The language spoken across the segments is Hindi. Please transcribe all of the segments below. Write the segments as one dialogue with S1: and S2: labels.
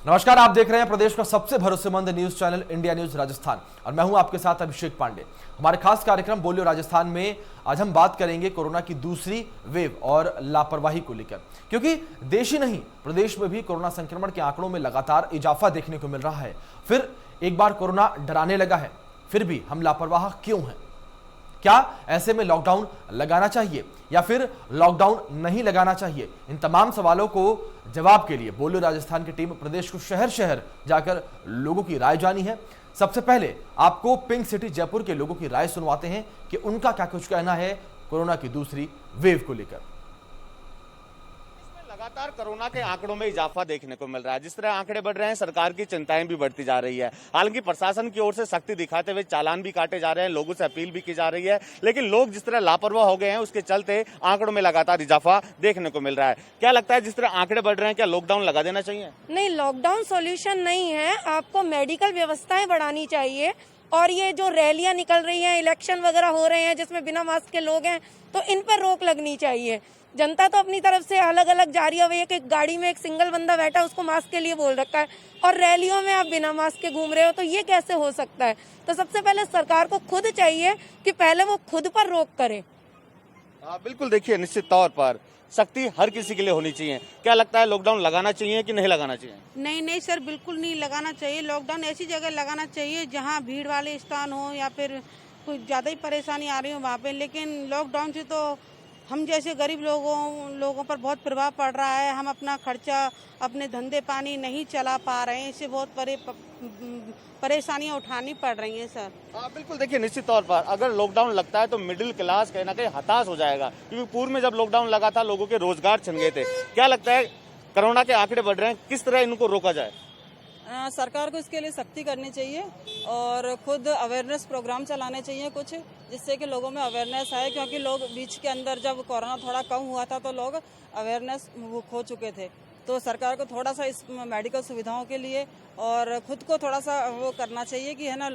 S1: नमस्कार, आप देख रहे हैं प्रदेश का सबसे भरोसेमंद news channel India news Rajasthan और मैं हूं आपके साथ अभिषेक पांडे। हमारे खास कार्यक्रम बोलियो राजस्थान में आज हम बात करेंगे कोरोना की दूसरी वेव और लापरवाही को लेकर, क्योंकि देश ही नहीं प्रदेश में भी कोरोना संक्रमण के आंकड़ों में लगातार इजाफा देखने को मिल रहा है। फिर एक बार कोरोना डराने लगा है, फिर भी हम लापरवाह क्यों हैं? क्या ऐसे में लॉकडाउन लगाना चाहिए या फिर लॉकडाउन नहीं लगाना चाहिए? इन तमाम सवालों को जवाब के लिए बोलियो राजस्थान की टीम प्रदेश को शहर शहर जाकर लोगों की राय जानी है। सबसे पहले आपको पिंक सिटी जयपुर के लोगों की राय सुनवाते हैं कि उनका क्या कुछ कहना है कोरोना की दूसरी वेव को लेकर।
S2: लगातार कोरोना के आंकड़ों में इजाफा देखने को मिल रहा है। जिस तरह आंकड़े बढ़ रहे हैं, सरकार की चिंताएं भी बढ़ती जा रही है। हालांकि प्रशासन की ओर से सख्ती दिखाते हुए चालान भी काटे जा रहे हैं, लोगों से अपील भी की जा रही है, लेकिन लोग जिस तरह लापरवाह हो गए हैं उसके चलते आंकड़ों में लगातार इजाफा देखने को मिल रहा है। क्या लगता है, जिस तरह आंकड़े बढ़ रहे हैं, क्या लॉकडाउन लगा देना चाहिए?
S3: नहीं, लॉकडाउन सॉल्यूशन नहीं है। आपको मेडिकल व्यवस्थाएं बढ़ानी चाहिए। और ये जो रैलियां निकल रही हैं, इलेक्शन वगैरह हो रहे हैं जिसमें बिना मास्क के लोग हैं, तो इन पर रोक लगनी चाहिए। जनता तो अपनी तरफ से अलग अलग जा रही है। एक गाड़ी में एक सिंगल बंदा बैठा, उसको मास्क के लिए बोल रखा है, और रैलियों में आप बिना मास्क के घूम रहे हो, तो ये कैसे हो सकता है? तो सबसे पहले सरकार को खुद चाहिए कि पहले वो खुद पर रोक करे।
S2: बिल्कुल, देखिए, निश्चित तौर पर सख्ती हर किसी के लिए होनी चाहिए। क्या लगता है, लॉकडाउन लगाना चाहिए कि नहीं लगाना चाहिए?
S4: नहीं सर, बिल्कुल नहीं लगाना चाहिए। लॉकडाउन ऐसी जगह लगाना चाहिए जहां भीड़ वाले स्थान हो या फिर कुछ ज्यादा ही परेशानी आ रही हो वहाँ पे। लेकिन लॉकडाउन से तो हम जैसे गरीब लोगों पर बहुत प्रभाव पड़ रहा है। हम अपना खर्चा, अपने धंधे पानी नहीं चला पा रहे हैं। इससे बहुत परेशानियां उठानी पड़ रही हैं सर।
S2: बिल्कुल, देखिए, निश्चित तौर पर अगर लॉकडाउन लगता है तो मिडिल क्लास कहीं ना कहीं हताश हो जाएगा, क्योंकि पूर्व में जब लॉकडाउन लगा था लोगों के रोजगार छिन गए थे। क्या लगता है, कोरोना के आंकड़े बढ़ रहे हैं, किस तरह इनको रोका जाए?
S5: सरकार को इसके लिए सख्ती करनी चाहिए और खुद अवेयरनेस प्रोग्राम चलाने चाहिए कुछ, जिससे कि लोगों में अवेयरनेस आए। क्योंकि लोग बीच के अंदर जब कोरोना थोड़ा कम हुआ था तो लोग अवेयरनेस खो चुके थे। तो सरकार को थोड़ा सा इस मेडिकल सुविधाओं के लिए और खुद को थोड़ा सा वो करना चाहिए कि है ना,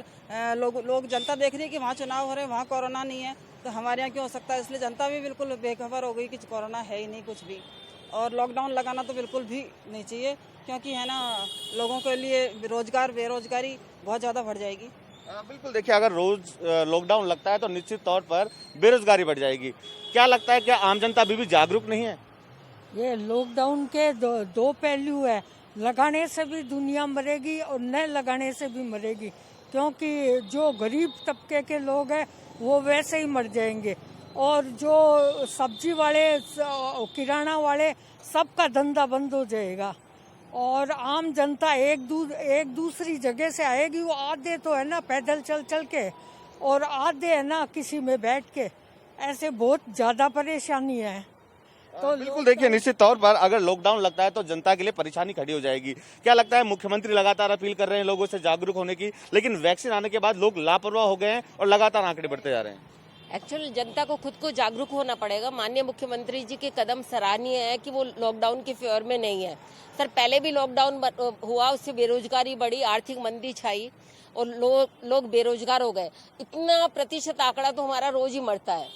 S5: लोग जनता देख रही है कि वहाँ चुनाव हो रहे हैं, वहाँ कोरोना नहीं है, तो हमारे यहाँ क्यों हो सकता है? इसलिए जनता भी बिल्कुल बेखबर हो गई कि कोरोना है ही नहीं कुछ भी। और लॉकडाउन लगाना तो बिल्कुल भी नहीं चाहिए, क्योंकि है ना, लोगों के लिए बेरोजगारी बहुत ज़्यादा बढ़ जाएगी।
S2: बिल्कुल, देखिए, अगर रोज लॉकडाउन लगता है तो निश्चित तौर पर बेरोजगारी बढ़ जाएगी। क्या लगता है, क्या आम जनता अभी भी जागरूक नहीं है?
S6: ये लॉकडाउन के दो पहलू है। लगाने से भी दुनिया मरेगी और न लगाने से भी मरेगी, क्योंकि जो गरीब तबके के लोग हैं वो वैसे ही मर जाएंगे, और जो सब्जी वाले, किराना वाले, सबका धंधा बंद हो जाएगा और आम जनता एक दूसरी जगह से आएगी। वो आधे तो है ना पैदल चल के, और आधे है ना किसी में बैठ के। ऐसे बहुत ज्यादा परेशानी है। तो
S2: बिल्कुल, देखिए, निश्चित तौर पर अगर लॉकडाउन लगता है तो जनता के लिए परेशानी खड़ी हो जाएगी। क्या लगता है, मुख्यमंत्री लगातार अपील कर रहे हैं लोगों से जागरूक होने की, लेकिन वैक्सीन आने के बाद लोग लापरवाह हो गए हैं और लगातार आंकड़े बढ़ते जा रहे हैं।
S7: एक्चुअली जनता को खुद को जागरूक होना पड़ेगा। माननीय मुख्यमंत्री जी के कदम सराहनीय है कि वो लॉकडाउन के फेवर में नहीं है। सर, पहले भी लॉकडाउन हुआ, उससे बेरोजगारी बढ़ी, आर्थिक मंदी छाई और लोग बेरोजगार हो गए। इतना प्रतिशत आंकड़ा तो हमारा रोज ही मरता है।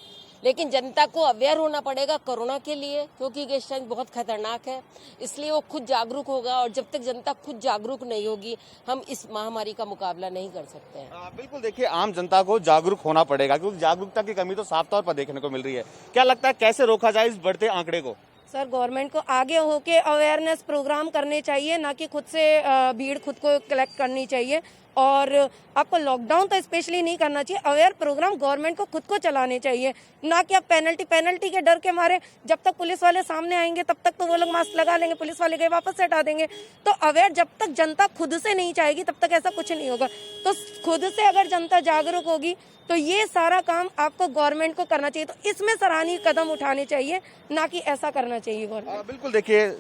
S7: लेकिन जनता को अवेयर होना पड़ेगा कोरोना के लिए, क्योंकि ये स्ट्रेन बहुत खतरनाक है। इसलिए वो खुद जागरूक होगा, और जब तक जनता खुद जागरूक नहीं होगी हम इस महामारी का मुकाबला नहीं कर सकते हैं।
S2: बिल्कुल, देखिए, आम जनता को जागरूक होना पड़ेगा, क्योंकि जागरूकता की कमी तो साफ तौर पर देखने को मिल रही है। क्या लगता है, कैसे रोका जाए इस बढ़ते आंकड़े को?
S3: सर, गवर्नमेंट को आगे होके अवेयरनेस प्रोग्राम करने चाहिए, ना कि खुद से भीड़ खुद को कलेक्ट करनी चाहिए। और आपको लॉकडाउन तो स्पेशली नहीं करना चाहिए, अवेयर प्रोग्राम गवर्नमेंट को खुद को चलाने चाहिए, ना कि आप पेनल्टी के डर के मारे जब तक पुलिस वाले सामने आएंगे तब तक तो वो लोग मास्क लगा लेंगे, पुलिस वाले गए वापस से हटा देंगे। तो अवेयर जब तक जनता खुद से नहीं चाहेगी तब तक ऐसा कुछ नहीं होगा। तो खुद से अगर जनता जागरूक होगी तो ये सारा काम आपको गवर्नमेंट को करना चाहिए। तो इसमें सराहनीय कदम उठाने चाहिए, ना कि ऐसा करना चाहिए गवर्नमेंट।
S2: बिल्कुल, देखिए,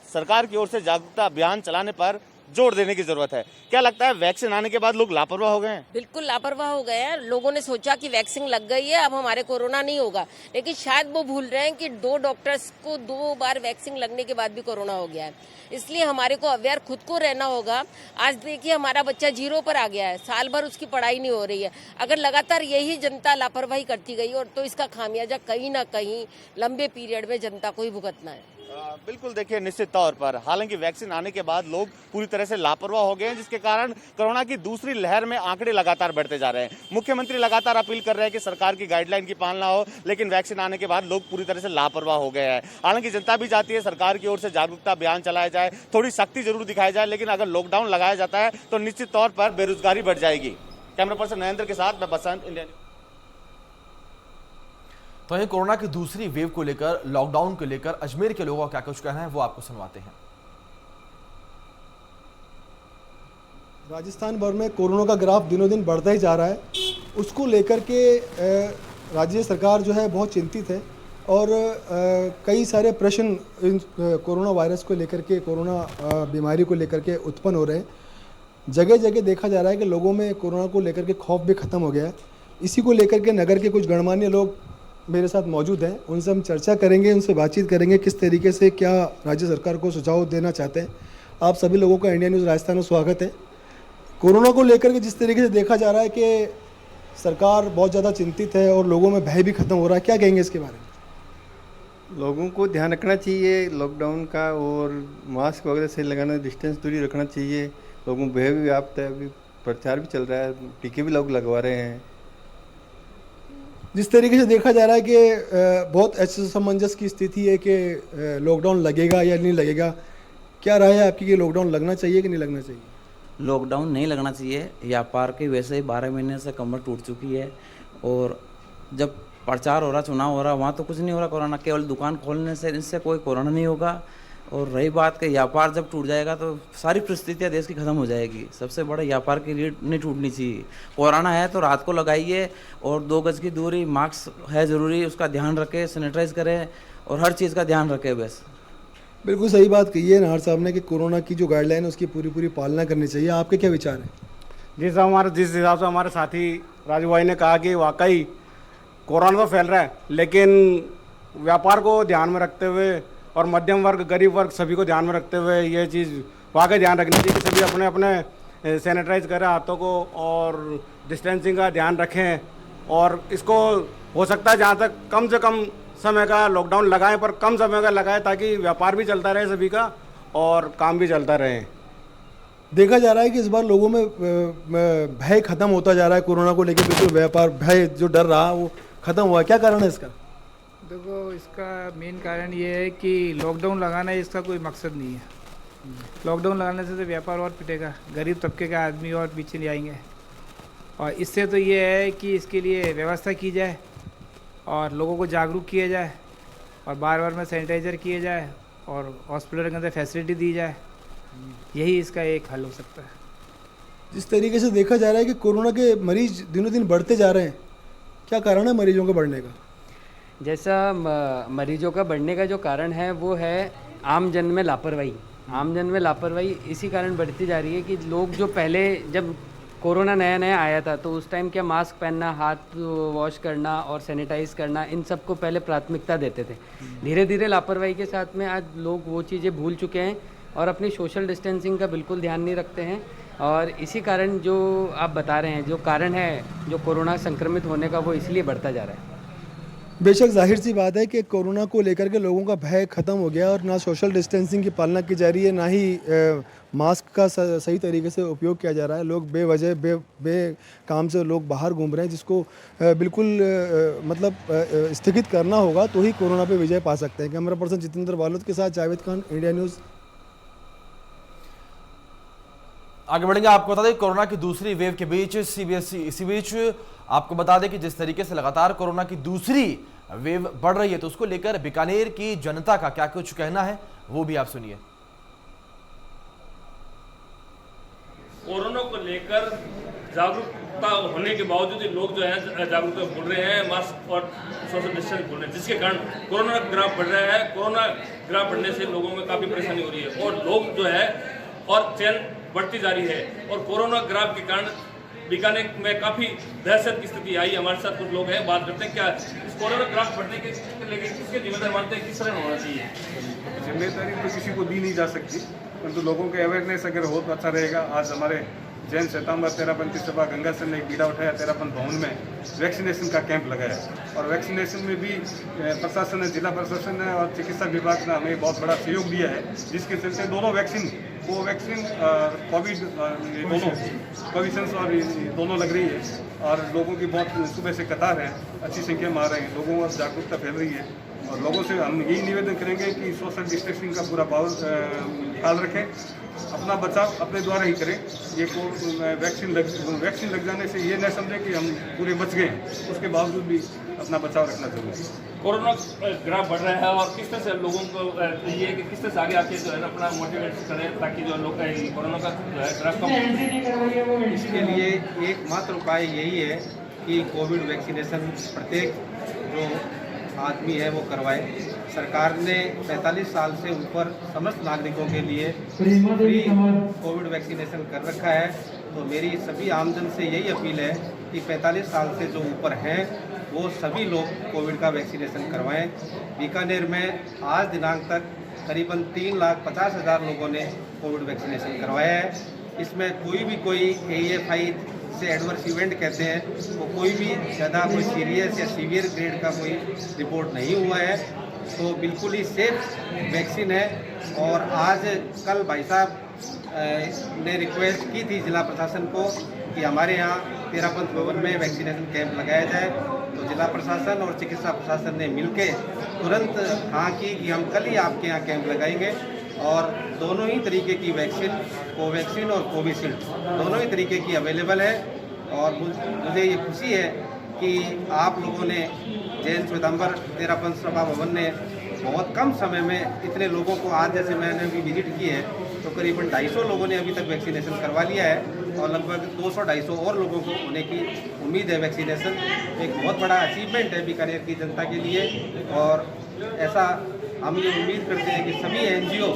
S2: सरकार की ओर से जागरूकता अभियान चलाने पर जोर देने की जरूरत है। क्या लगता है, वैक्सीन आने के बाद लोग लापरवाह हो गए हैं?
S7: बिल्कुल लापरवाह हो गए हैं। लोगों ने सोचा कि वैक्सीन लग गई है, अब हमारे कोरोना नहीं होगा, लेकिन शायद वो भूल रहे हैं कि 2 डॉक्टर्स को 2 बार वैक्सीन लगने के बाद भी कोरोना हो गया है। इसलिए हमारे को अवेयर खुद को रहना होगा। आज देखिए, हमारा बच्चा 0 पर आ गया है, साल भर उसकी पढ़ाई नहीं हो रही है। अगर लगातार यही जनता लापरवाही करती गई और तो इसका खामियाजा कहीं ना कहीं लंबे पीरियड में जनता को ही भुगतना है।
S2: बिल्कुल, देखिए निश्चित तौर पर हालांकि वैक्सीन आने के बाद लोग पूरी तरह से लापरवाह हो गए हैं, जिसके कारण कोरोना की दूसरी लहर में आंकड़े लगातार बढ़ते जा रहे हैं। मुख्यमंत्री लगातार अपील कर रहे हैं कि सरकार की गाइडलाइन की पालना हो, लेकिन वैक्सीन आने के बाद लोग पूरी तरह से लापरवाह हो गए हैं। हालांकि जनता भी चाहती है सरकार की ओर से जागरूकता अभियान चलाया जाए, थोड़ी सख्ती जरूर दिखाई जाए, लेकिन अगर लॉकडाउन लगाया जाता है तो निश्चित तौर पर बेरोजगारी बढ़ जाएगी। कैमरा पर्सन नरेंद्र के साथ मैं बसंत, इंडिया न्यूज।
S1: तो ये कोरोना की दूसरी वेव को लेकर, लॉकडाउन को लेकर अजमेर के लोगों का क्या कुछ कहना है वो आपको सुनवाते हैं।
S8: राजस्थान भर में कोरोना का ग्राफ दिनों दिन बढ़ता ही जा रहा है। उसको लेकर के राज्य सरकार जो है बहुत चिंतित है और कई सारे प्रश्न कोरोना वायरस को लेकर के, कोरोना बीमारी को लेकर के उत्पन्न हो रहे हैं। जगह जगह देखा जा रहा है कि लोगों में कोरोना को लेकर के खौफ भी खत्म हो गया है। इसी को लेकर के नगर के कुछ गणमान्य लोग मेरे साथ मौजूद हैं, उनसे हम चर्चा करेंगे, उनसे बातचीत करेंगे किस तरीके से क्या राज्य सरकार को सुझाव देना चाहते हैं। आप सभी लोगों का इंडिया न्यूज़ राजस्थान में स्वागत है। कोरोना को लेकर के जिस तरीके से देखा जा रहा है कि सरकार बहुत ज़्यादा चिंतित है और लोगों में भय भी खत्म हो रहा है, क्या कहेंगे इसके बारे में?
S9: लोगों को ध्यान रखना चाहिए लॉकडाउन का, और मास्क वगैरह से लगाना, डिस्टेंस दूरी रखना चाहिए। लोगों को भय भी व्याप्त है, अभी प्रचार भी चल रहा है, टीके भी लोग लगवा रहे हैं।
S8: जिस तरीके से देखा जा रहा है कि बहुत असमंजस की स्थिति है कि लॉकडाउन लगेगा या नहीं लगेगा, क्या राय है आपकी कि लॉकडाउन लगना चाहिए कि नहीं लगना चाहिए?
S10: लॉकडाउन नहीं लगना चाहिए। व्यापार की वैसे ही 12 महीने से कमर टूट चुकी है, और जब प्रचार हो रहा, चुनाव हो रहा, वहाँ तो कुछ नहीं हो रहा कोरोना। केवल दुकान खोलने से इनसे कोई कोरोना नहीं होगा। और रही बात कि व्यापार जब टूट जाएगा तो सारी परिस्थितियाँ देश की ख़त्म हो जाएगी। सबसे बड़ा व्यापार की रीढ़ नहीं टूटनी चाहिए। कोरोना है तो रात को लगाइए, और 2 गज की दूरी, मास्क है ज़रूरी, उसका ध्यान रखें, सैनिटाइज करें और हर चीज़ का ध्यान रखें। बस
S8: बिल्कुल सही बात कही है नाहर साहब ने कि कोरोना की जो गाइडलाइन है उसकी पूरी पालना करनी चाहिए। आपके क्या विचार हैं?
S11: जिस हिसाब से हमारे साथी राजू भाई ने कहा कि वाकई कोरोना तो फैल रहा है, लेकिन व्यापार को ध्यान में रखते हुए और मध्यम वर्ग, गरीब वर्ग सभी को ध्यान में रखते हुए ये चीज़ वाकई ध्यान रखनी चाहिए कि सभी अपने अपने सैनिटाइज करें हाथों को और डिस्टेंसिंग का ध्यान रखें। और इसको हो सकता है जहाँ तक कम से कम समय का लॉकडाउन लगाएं, पर कम समय का लगाएं ताकि व्यापार भी चलता रहे सभी का और काम भी चलता रहे।
S8: देखा जा रहा है कि इस बार लोगों में भय खत्म होता जा रहा है कोरोना को लेकर। बिल्कुल व्यापार, भय जो डर रहा वो खत्म हुआ, क्या कारण है इसका?
S12: देखो, इसका मेन कारण ये है कि लॉकडाउन लगाना इसका कोई मकसद नहीं है। लॉकडाउन लगाने से तो व्यापार और पिटेगा, गरीब तबके के आदमी और पीछे नहीं आएंगे। और इससे तो ये है कि इसके लिए व्यवस्था की जाए और लोगों को जागरूक किया जाए और बार में सैनिटाइज़र किए जाए और हॉस्पिटल के अंदर फैसिलिटी दी जाए। यही इसका एक हल हो सकता है।
S8: जिस तरीके से देखा जा रहा है कि कोरोना के मरीज दिनों दिन बढ़ते जा रहे हैं, क्या कारण है मरीजों के बढ़ने का?
S13: जैसा मरीजों का बढ़ने का जो कारण है वो है आम जन में लापरवाही। आम जन में लापरवाही इसी कारण बढ़ती जा रही है कि लोग जो पहले जब कोरोना नया नया आया था तो उस टाइम क्या मास्क पहनना, हाथ वॉश करना और सैनिटाइज करना, इन सब को पहले प्राथमिकता देते थे। धीरे धीरे लापरवाही के साथ में आज लोग वो चीज़ें भूल चुके हैं और अपनी सोशल डिस्टेंसिंग का बिल्कुल ध्यान नहीं रखते हैं। और इसी कारण जो आप बता रहे हैं, जो कारण है जो कोरोना संक्रमित होने का, वो इसलिए बढ़ता जा रहा है।
S8: बेशक जाहिर सी बात है कि कोरोना को लेकर के लोगों का भय खत्म हो गया और ना सोशल डिस्टेंसिंग की पालना की जा रही है, ना ही मास्क का सही तरीके से उपयोग किया जा रहा है। लोग बेवजह बे काम से लोग बाहर घूम रहे हैं, जिसको बिल्कुल मतलब स्थगित करना होगा तो ही कोरोना पे विजय पा सकते हैं। कैमरा पर्सन जितेंद्र वालोद के साथ जावेद खान, इंडिया न्यूज़।
S1: आगे बढ़ेंगे। आपको बता दें कोरोना की दूसरी वेव के बीच सीबीएसई, इसी बीच आपको बता दें कि जिस तरीके से लगातार कोरोना की दूसरी वेव बढ़ रही है तो उसको लेकर बीकानेर की जनता का क्या कुछ कहना है वो भी आप सुनिए।
S14: कोरोना को लेकर जागरूकता होने के बावजूद लोग जो है जागरूकता भूल रहे हैं, मास्क और सोशल डिस्टेंस भूल रहे हैं, जिसके कारण कोरोना ग्राफ बढ़ रहा है। कोरोना ग्राफ बढ़ने से लोगों में काफ़ी परेशानी हो रही है और लोग जो है और चैन बढ़ती जा रही है। और कोरोना ग्राफ के कारण बीकानेर में काफ़ी दहशत की स्थिति आई। हमारे साथ कुछ लोग हैं, बात करते हैं क्या इस कोरोना ग्राफ बढ़ने के लेके किसके जिम्मेदार मानते हैं, किस तरह होना चाहिए?
S15: जिम्मेदारी तो किसी को दी नहीं जा सकती, परंतु लोगों के अवेयरनेस अगर हो तो अच्छा रहेगा। आज हमारे
S11: जैन श्वेतांबर तेरापंथी सभा गंगा सर ने एक बीड़ा उठाया तेरापंथ भवन में वैक्सीनेशन का कैंप लगाया और वैक्सीनेशन में भी प्रशासन ने, जिला प्रशासन ने और चिकित्सा विभाग ने हमें बहुत बड़ा सहयोग दिया है, जिसके चलते दोनों वैक्सीन कोविड दोनों कोविशंस और दोनों लग रही है और लोगों की बहुत सुबह से कतार है, अच्छी संख्या में आ रहे हैं, लोगों में जागरूकता फैल रही है और लोगों से हम यही निवेदन करेंगे कि सोशल डिस्टेंसिंग का पूरा ख्याल रखें, अपना बचाव अपने द्वारा ही करें। ये वैक्सीन लग जाने से ये न समझें कि हम पूरे बच गए, उसके बावजूद भी अपना बचाव रखना जरूरी है।
S14: कोरोना ग्राफ बढ़ रहा है और किस तरह से लोगों को ये कि किस तरह से आगे आके जो है अपना मोटिवेट करें ताकि जो लोग कोरोना का ग्राफ कम हो।
S15: इसके लिए एकमात्र उपाय यही है कि कोविड वैक्सीनेशन प्रत्येक जो आदमी है वो करवाए। सरकार ने 45 साल से ऊपर समस्त नागरिकों के लिए फ्री कोविड वैक्सीनेशन कर रखा है, तो मेरी सभी आमजन से यही अपील है कि 45 साल से जो ऊपर हैं वो सभी लोग कोविड का वैक्सीनेशन करवाएं। बीकानेर में आज दिनांक तक करीबन 3,50,000 लोगों ने कोविड वैक्सीनेशन करवाया है। इसमें कोई AFI से एडवर्स इवेंट कहते हैं वो कोई भी ज़्यादा कोई सीरियस या सीवियर ग्रेड का कोई रिपोर्ट नहीं हुआ है, तो बिल्कुल ही सेफ वैक्सीन है। और आज कल भाई साहब ने रिक्वेस्ट की थी जिला प्रशासन को कि हमारे यहाँ तेरापंथ भवन में वैक्सीनेशन कैंप लगाया जाए, तो जिला प्रशासन और चिकित्सा प्रशासन ने मिलके तुरंत हाँ की कि हम कल ही आपके यहाँ कैंप लगाएंगे और दोनों ही तरीके की वैक्सीन, कोवैक्सीन और कोविशील्ड दोनों ही तरीके की अवेलेबल है। और मुझे ये खुशी है कि आप लोगों ने जैन श्वेतांबर तेरापंथ सभा भवन ने बहुत कम समय में इतने लोगों को, आज जैसे मैंने अभी विजिट की है तो करीबन 250 लोगों ने अभी तक वैक्सीनेशन करवा लिया है और लगभग 200-250 और लोगों को होने की उम्मीद है। वैक्सीनेशन एक बहुत बड़ा अचीवमेंट है बीकानेर की जनता के लिए और ऐसा हम ये उम्मीद करते हैं कि सभी NGO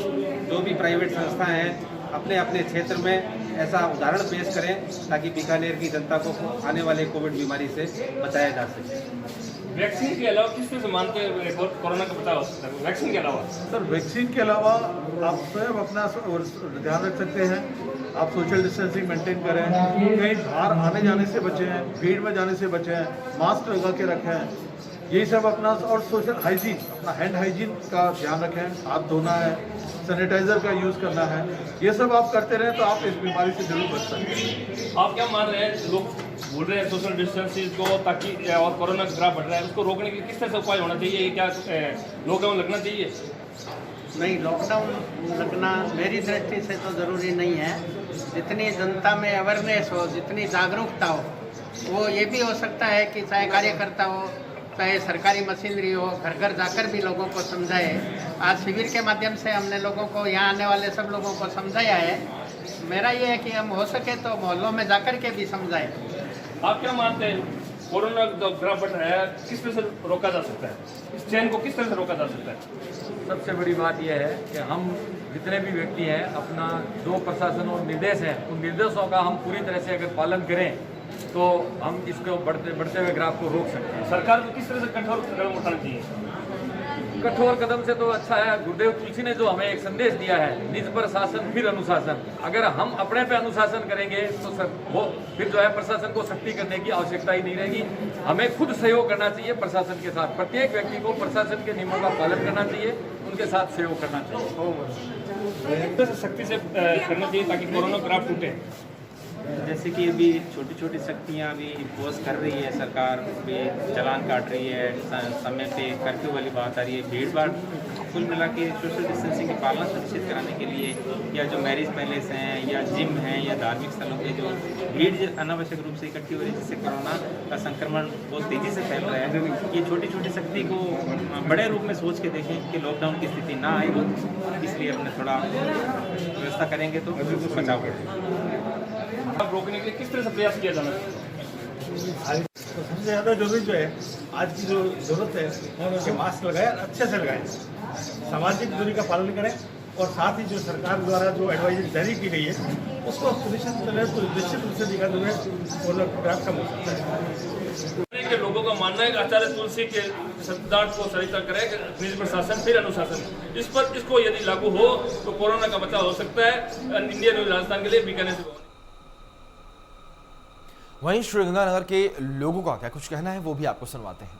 S15: जो भी प्राइवेट संस्थाएं हैं अपने अपने क्षेत्र में ऐसा उदाहरण पेश करें ताकि बीकानेर की जनता को आने वाले कोविड बीमारी से बचाया जा सके।
S14: वैक्सीन के अलावा किस तरह से मानते हैं कोरोना का बचाव हो सकता है? वैक्सीन के अलावा
S16: सर, वैक्सीन के अलावा आप स्वयं अपना ध्यान रख सकते हैं, आप सोशल डिस्टेंसिंग मेंटेन करें, कहीं बाहर आने जाने से बचें, भीड़ में जाने से बचें, मास्क लगा के रखें, यही सब अपना और सोशल हाइजीन, अपना हैंड हाइजीन का ध्यान रखें, हाथ धोना है, सैनिटाइजर का यूज़ करना है, ये सब आप करते रहें तो आप इस बीमारी से जरूर बच सकते हैं।
S14: आप क्या मान रहे हैं, लोग बोल रहे हैं सोशल डिस्टेंसिंग को ताकि और कोरोना का ग्राफ बढ़ रहा है उसको रोकने के लिए किस तरह से उपाय होना चाहिए? क्या लॉकडाउन लगना चाहिए?
S17: नहीं, लॉकडाउन लगना मेरी दृष्टि से तो ज़रूरी नहीं है। जितनी जनता में अवेयरनेस हो, जितनी जागरूकता हो, वो ये भी हो सकता है कि चाहे कार्यकर्ता हो, चाहे सरकारी मशीनरी हो, घर घर जाकर भी लोगों को समझाए। आज शिविर के माध्यम से हमने लोगों को, यहाँ आने वाले सब लोगों को समझाया है। मेरा ये है कि हम हो सके तो मोहल्लों में जाकर के भी समझाएं।
S14: आप क्या मानते हैं, कोरोना जो ग्राफ बढ़ रहा है किस तरह से रोका जा सकता है? इस चैन को किस तरह से रोका जा सकता है?
S18: सबसे बड़ी बात यह है कि हम जितने भी व्यक्ति हैं अपना जो प्रशासन और निर्देश हैं उन निर्देशों का हम पूरी तरह से अगर पालन करें तो हम इसको बढ़ते हुए ग्राफ को रोक सकते हैं।
S14: सरकार को किस तरह से कठोर कदम उठाना चाहिए?
S18: कठोर कदम से तो अच्छा है, गुरुदेव तुलसी ने जो हमें एक संदेश दिया है, निज पर शासन फिर अनुशासन। अगर हम अपने पे अनुशासन करेंगे तो वो फिर जो है प्रशासन को सख्ती करने की आवश्यकता ही नहीं रहेगी। हमें खुद सहयोग करना चाहिए प्रशासन के साथ, प्रत्येक व्यक्ति को प्रशासन के नियमों का पालन करना चाहिए, उनके साथ सहयोग करना चाहिए,
S14: सख्ती से करना चाहिए ताकि कोरोना ग्राफ टूटे।
S19: जैसे कि अभी छोटी छोटी शक्तियाँ अभी इम्पोज कर रही है सरकार, भी चालान काट रही है, समय पे कर्फ्यू वाली बात आ रही है, भीड़ भाड़ कुल मिला के सोशल डिस्टेंसिंग की पालना सुनिश्चित कराने के लिए, या जो मैरिज पैलेस हैं या जिम हैं या धार्मिक स्थलों पे जो भीड़ अनावश्यक रूप से इकट्ठी हो रही है जिससे कोरोना का संक्रमण बहुत तेज़ी से फैल रहा है, ये छोटी छोटी शक्ति को बड़े रूप में सोच के देखें कि लॉकडाउन की स्थिति ना आए, इसलिए अपने थोड़ा व्यवस्था करेंगे तो बचाव करेंगे।
S14: आप रोकने के लिए किस तरह से प्रयास किया जाना है?
S16: तो सबसे ज़्यादा जरूरी जो है, आज की जो जरूरत है कि मास्क लगाएं, अच्छे से लगाएं, सामाजिक दूरी का पालन करें और साथ ही जो सरकार द्वारा जो एडवाइजरी जारी की गई है उसको सुनिश्चित करें तो निश्चित रूप से दिखाते हुए कोरोना ग्राफ कम हो सकता है।
S14: के लोगों का मानना है कि आचार्य तुलसी के सिद्धांत को सरिता करे, निज प्रशासन फिर अनुशासन, इसको यदि लागू हो तो कोरोना का बचाव हो सकता है। इंडिया न्यूज राजस्थान के लिए बीकानेर से
S1: वहीं श्रीगंगानगर के लोगों का क्या कुछ कहना है वो भी आपको सुनवाते हैं।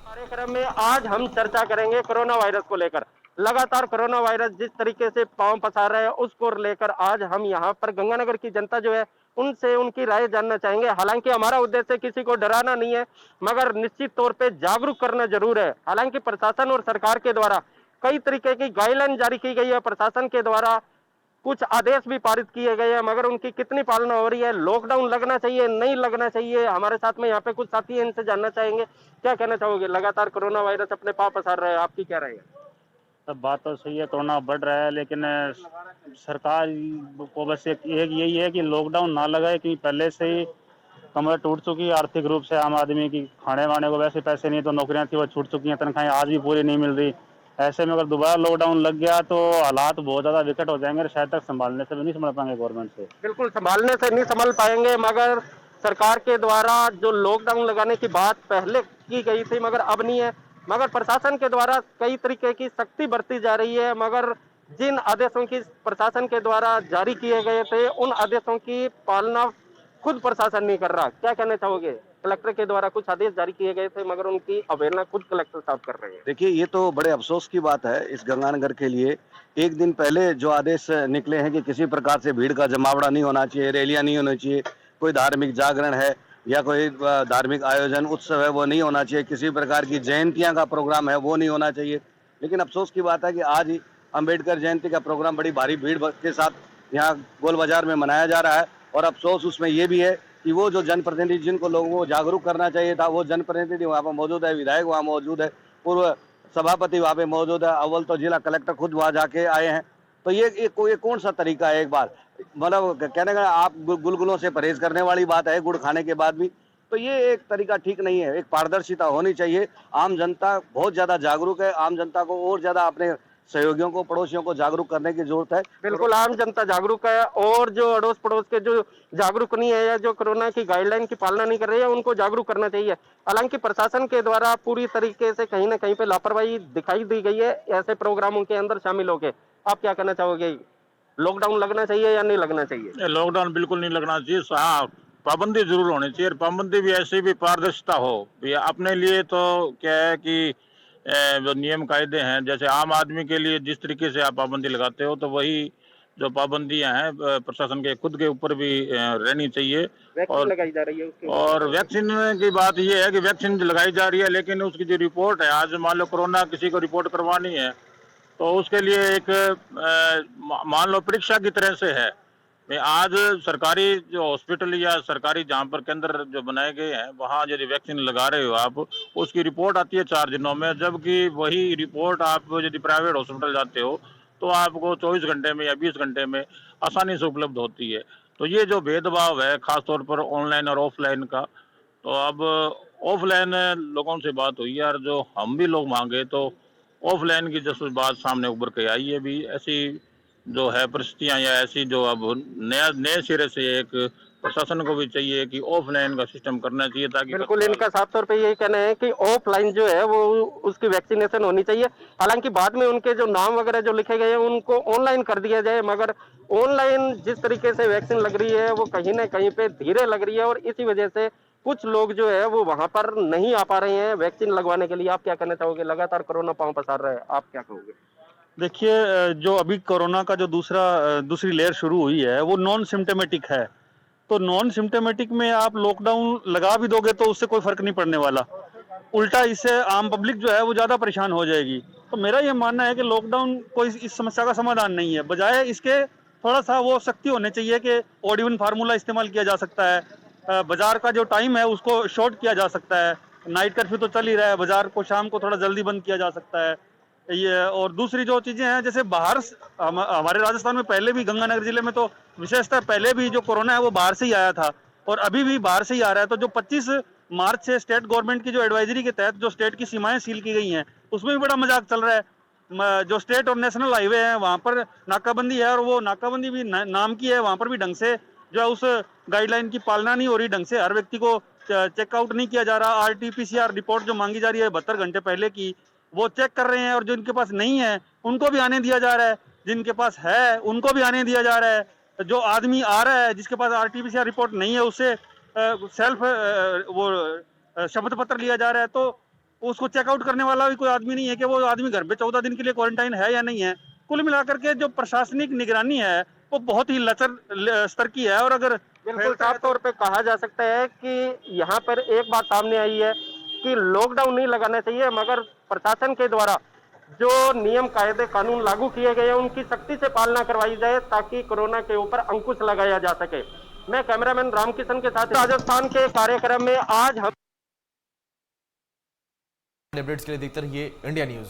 S20: कार्यक्रम में आज हम चर्चा करेंगे कोरोना वायरस को लेकर। लगातार कोरोना वायरस जिस तरीके से पांव पसार रहा है उसको लेकर आज हम यहाँ पर गंगानगर की जनता जो है उनसे उनकी राय जानना चाहेंगे। हालांकि हमारा उद्देश्य किसी को डराना नहीं है, मगर निश्चित तौर पे जागरूक करना जरूर है। हालांकि प्रशासन और सरकार के द्वारा कई तरीके की गाइडलाइन जारी की गई है, प्रशासन के द्वारा कुछ आदेश भी पारित किए गए हैं, मगर उनकी कितनी पालना हो रही है, लॉकडाउन लगना चाहिए नहीं लगना चाहिए, हमारे साथ में यहाँ पे कुछ साथी हैं, इनसे जानना चाहेंगे। क्या कहना चाहोगे? लगातार कोरोना वायरस अपने पांव पसार रहा है, आपकी क्या राय है?
S21: सब बात तो सही है, कोरोना बढ़ रहा है, लेकिन सरकार को बस एक यही है कि लॉकडाउन ना लगाए, क्योंकि पहले से ही कमर टूट चुकी है आर्थिक रूप से आम आदमी की। खाने वाने को वैसे पैसे नहीं, तो नौकरियां थी वो छूट चुकी हैं, तनख्वाहें आज भी पूरी नहीं मिल रही। ऐसे में अगर दोबारा लॉकडाउन लग गया तो हालात बहुत ज़्यादा विकट हो जाएंगे और शायद तक संभालने से भी नहीं संभाल पाएंगे गवर्नमेंट से।
S20: बिल्कुल संभालने से नहीं संभाल पाएंगे, मगर सरकार के द्वारा जो लॉकडाउन लगाने की बात पहले की गई थी मगर अब नहीं है, मगर प्रशासन के द्वारा कई तरीके की सख्ती बरती जा रही है, मगर जिन आदेशों की प्रशासन के द्वारा जारी किए गए थे उन आदेशों की पालना खुद प्रशासन नहीं कर रहा। क्या कहना चाहोगे? कलेक्टर के द्वारा कुछ आदेश जारी किए गए थे मगर उनकी अवहेलना खुद कलेक्टर साहब कर रहे हैं।
S22: देखिए, ये तो बड़े अफसोस की बात है इस गंगानगर के लिए। एक दिन पहले जो आदेश निकले हैं कि किसी प्रकार से भीड़ का जमावड़ा नहीं होना चाहिए, रैलियां नहीं होनी चाहिए, कोई धार्मिक जागरण है या कोई धार्मिक आयोजन उत्सव है वो नहीं होना चाहिए, किसी प्रकार की जयंतियां का प्रोग्राम है वो नहीं होना चाहिए। लेकिन अफसोस की बात है कि आज ही अम्बेडकर जयंती का प्रोग्राम बड़ी भारी भीड़ के साथ यहाँ गोल बाजार में मनाया जा रहा है। और अफसोस उसमें ये भी है कि वो जो जनप्रतिनिधि जिनको लोगों को जागरूक करना चाहिए था वो जनप्रतिनिधि वहाँ पर मौजूद है, विधायक वहाँ मौजूद है, पूर्व सभापति वहाँ पे मौजूद है, अव्वल तो जिला कलेक्टर खुद वहाँ जाके आए हैं। तो ये कौन सा तरीका है? एक बार मतलब कहने का आप गुलगुलों से परहेज करने वाली बात है गुड़ खाने के बाद भी, तो ये एक तरीका ठीक नहीं है। एक पारदर्शिता होनी चाहिए। आम जनता बहुत ज्यादा जागरूक है, आम जनता को और ज्यादा अपने सहयोगियों को पड़ोसियों को जागरूक करने की जरूरत है।
S20: बिल्कुल आम जनता जागरूक है और जो अड़ोस पड़ोस के जो जागरूक नहीं है या जो कोरोना की गाइडलाइन की पालना नहीं कर रहे हैं उनको जागरूक करना चाहिए। हालांकि प्रशासन के द्वारा पूरी तरीके से कहीं ना कहीं पे लापरवाही दिखाई दी गई है ऐसे प्रोग्रामों के अंदर शामिल होके। आप क्या कहना चाहोगे? लॉकडाउन लगना चाहिए या नहीं लगना चाहिए?
S23: लॉकडाउन बिल्कुल नहीं लगना चाहिए। हाँ, पाबंदी जरूर होनी चाहिए। पाबंदी भी ऐसी भी पारदर्शिता हो। अपने लिए तो क्या है कि जो नियम कायदे हैं, जैसे आम आदमी के लिए जिस तरीके से आप पाबंदी लगाते हो तो वही जो पाबंदियां हैं प्रशासन के खुद के ऊपर भी रहनी चाहिए।
S20: वैक्सीन लगाई जा रही है उसके
S23: और वैक्सीन की बात ये है कि वैक्सीन लगाई जा रही है, लेकिन उसकी जो रिपोर्ट है, आज मान लो कोरोना किसी को रिपोर्ट करवानी है तो उसके लिए एक मान लो परीक्षा की तरह से है। आज सरकारी जो हॉस्पिटल या सरकारी जहाँ पर केंद्र जो बनाए गए हैं वहाँ यदि वैक्सीन लगा रहे हो आप, उसकी रिपोर्ट आती है 4 दिनों में, जबकि वही रिपोर्ट आप यदि प्राइवेट हॉस्पिटल जाते हो तो आपको 24 घंटे में या 20 घंटे में आसानी से उपलब्ध होती है। तो ये जो भेदभाव है खासतौर पर ऑनलाइन और ऑफलाइन का, तो अब ऑफलाइन लोगों से बात हुई यार, जो हम भी लोग मांगे तो ऑफलाइन की जैसे बात सामने उभर के आई है। भी ऐसी जो है परिस्थितियां या ऐसी जो अब नए सिरे से एक प्रशासन को भी चाहिए कि ऑफलाइन का सिस्टम करना चाहिए ताकि
S20: बिल्कुल इनका साफ तौर पे यही कहना है कि ऑफलाइन जो है वो उसकी वैक्सीनेशन होनी चाहिए। हालांकि बाद में उनके जो नाम वगैरह जो लिखे गए हैं उनको ऑनलाइन कर दिया जाए, मगर ऑनलाइन जिस तरीके से वैक्सीन लग रही है वो कहीं ना कहीं पे धीरे लग रही है और इसी वजह से कुछ लोग जो है वो वहां पर नहीं आ पा रहे हैं वैक्सीन लगवाने के लिए। आप क्या कहना चाहोगे? लगातार कोरोना पांव पसार रहा है, आप क्या कहोगे?
S23: देखिए, जो अभी कोरोना का जो दूसरी लेयर शुरू हुई है वो नॉन सिम्टोमेटिक है। तो नॉन सिम्टोमेटिक में आप लॉकडाउन लगा भी दोगे तो उससे कोई फर्क नहीं पड़ने वाला, उल्टा इससे आम पब्लिक जो है वो ज्यादा परेशान हो जाएगी। तो मेरा ये मानना है कि लॉकडाउन कोई इस समस्या का समाधान नहीं है। बजाय इसके थोड़ा सा वो सख्ती होने चाहिए कि ऑड इवन फार्मूला इस्तेमाल किया जा सकता है, बाजार का जो टाइम है उसको शॉर्ट किया जा सकता है, नाइट कर्फ्यू तो चल ही रहा है, बाजार को शाम को थोड़ा जल्दी बंद किया जा सकता है ये। और दूसरी जो चीजें हैं, जैसे बाहर हमारे राजस्थान में पहले भी, गंगानगर जिले में तो विशेषतः पहले भी जो कोरोना है वो बाहर से ही आया था और अभी भी बाहर से ही आ रहा है। तो जो 25 मार्च से स्टेट गवर्नमेंट की जो एडवाइजरी के तहत जो स्टेट की सीमाएं सील की गई हैं उसमें भी बड़ा मजाक चल रहा है। जो स्टेट और नेशनल हाईवे है वहाँ पर नाकाबंदी है और वो नाकाबंदी भी नाम की है, वहाँ पर भी ढंग से जो है उस गाइडलाइन की पालना नहीं हो रही, ढंग से हर व्यक्ति को चेकआउट नहीं किया जा रहा। RT-PCR रिपोर्ट जो मांगी जा रही है 72 घंटे पहले की, वो चेक कर रहे हैं और जिनके पास नहीं है उनको भी आने दिया जा रहा है, जिनके पास है उनको भी आने दिया जा रहा है। जो आदमी आ रहा है जिसके पास आरटीपीसीआर रिपोर्ट नहीं है उससे सेल्फ वो शपथ पत्र लिया जा रहा है, तो उसको चेकआउट करने वाला भी कोई आदमी नहीं है कि वो आदमी घर पे 14 दिन के लिए क्वारंटाइन है या नहीं है। कुल मिलाकर के जो प्रशासनिक निगरानी है वो बहुत ही लचर स्तर की है। और अगर
S20: बिल्कुल साफ तौर पे कहा जा सकता है कि यहाँ पर एक बात सामने आई है कि लॉकडाउन नहीं लगाना चाहिए, मगर प्रशासन के द्वारा जो नियम कायदे कानून लागू किए गए हैं उनकी सख्ती से पालना करवाई जाए ताकि कोरोना के ऊपर अंकुश लगाया जा सके। मैं कैमरामैन रामकिशन के साथ राजस्थान के कार्यक्रम में आज हम
S1: अपडेट्स के लिए देखते रहिए इंडिया न्यूज।